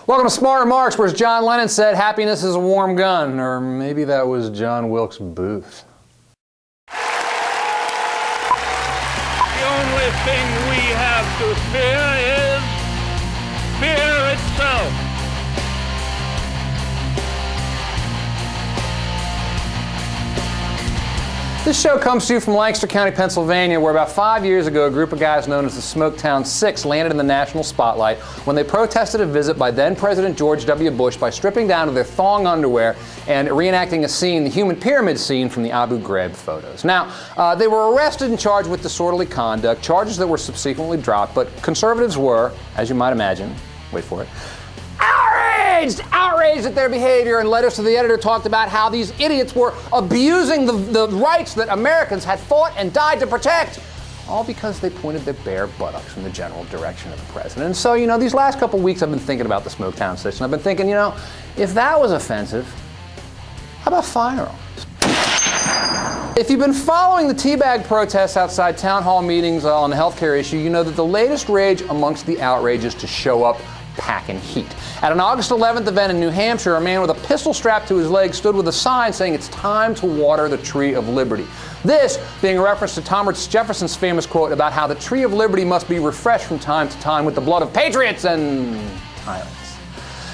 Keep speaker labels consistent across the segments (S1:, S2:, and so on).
S1: Welcome to Smart Remarks, where John Lennon said, "Happiness is a warm gun," or maybe that was John Wilkes Booth.
S2: The only thing we have to fear is fear itself.
S1: This show comes to you from Lancaster County, Pennsylvania, where about 5 years ago, a group of guys known as the Smoketown Six landed in the national spotlight when they protested a visit by then-President George W. Bush by stripping down to their thong underwear and reenacting a scene, the human pyramid scene from the Abu Ghraib photos. Now, they were arrested and charged with disorderly conduct, charges that were subsequently dropped, but conservatives were, as you might imagine, wait for it, outraged at their behavior, and letters to the editor talked about how these idiots were abusing the rights that Americans had fought and died to protect, all because they pointed their bare buttocks in the general direction of the president. And so, these last couple weeks I've been thinking about the Smoketown Six, and I've been thinking, if that was offensive, how about firearms? If you've been following the teabag protests outside town hall meetings on the healthcare issue, you know that the latest rage amongst the outrage is to show up packing heat. At an August 11th event in New Hampshire, a man with a pistol strapped to his leg stood with a sign saying it's time to water the Tree of Liberty. This being a reference to Thomas Jefferson's famous quote about how the Tree of Liberty must be refreshed from time to time with the blood of patriots and tyrants.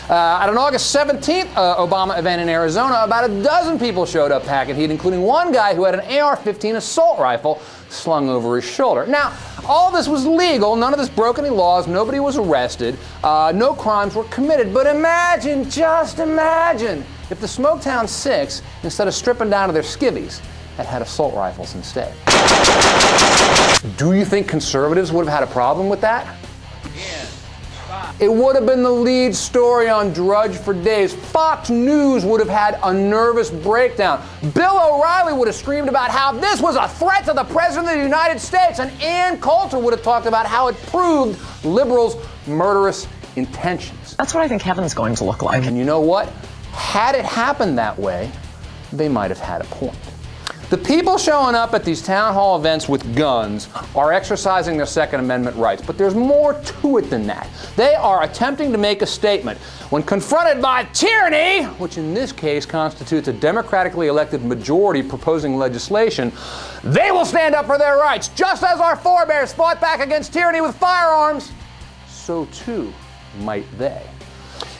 S1: At an August 17th Obama event in Arizona, about a dozen people showed up packing heat, including one guy who had an AR-15 assault rifle slung over his shoulder. Now, all this was legal. None of this broke any laws. Nobody was arrested. No crimes were committed. But just imagine, if the Smoketown Six, instead of stripping down to their skivvies, had assault rifles instead. Do you think conservatives would have had a problem with that? It would have been the lead story on Drudge for days. Fox News would have had a nervous breakdown. Bill O'Reilly would have screamed about how this was a threat to the President of the United States. And Ann Coulter would have talked about how it proved liberals' murderous intentions.
S3: That's what I think heaven's going to look like.
S1: And you know what? Had it happened that way, they might have had a point. The people showing up at these town hall events with guns are exercising their Second Amendment rights, but there's more to it than that. They are attempting to make a statement. When confronted by tyranny, which in this case constitutes a democratically elected majority proposing legislation, they will stand up for their rights. Just as our forebears fought back against tyranny with firearms, so too might they.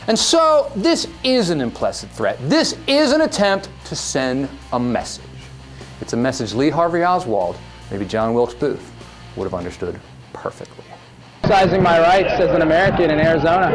S1: And so this is an implicit threat. This is an attempt to send a message. It's a message Lee Harvey Oswald, maybe John Wilkes Booth, would have understood perfectly.
S4: Exercising my rights as an American in Arizona.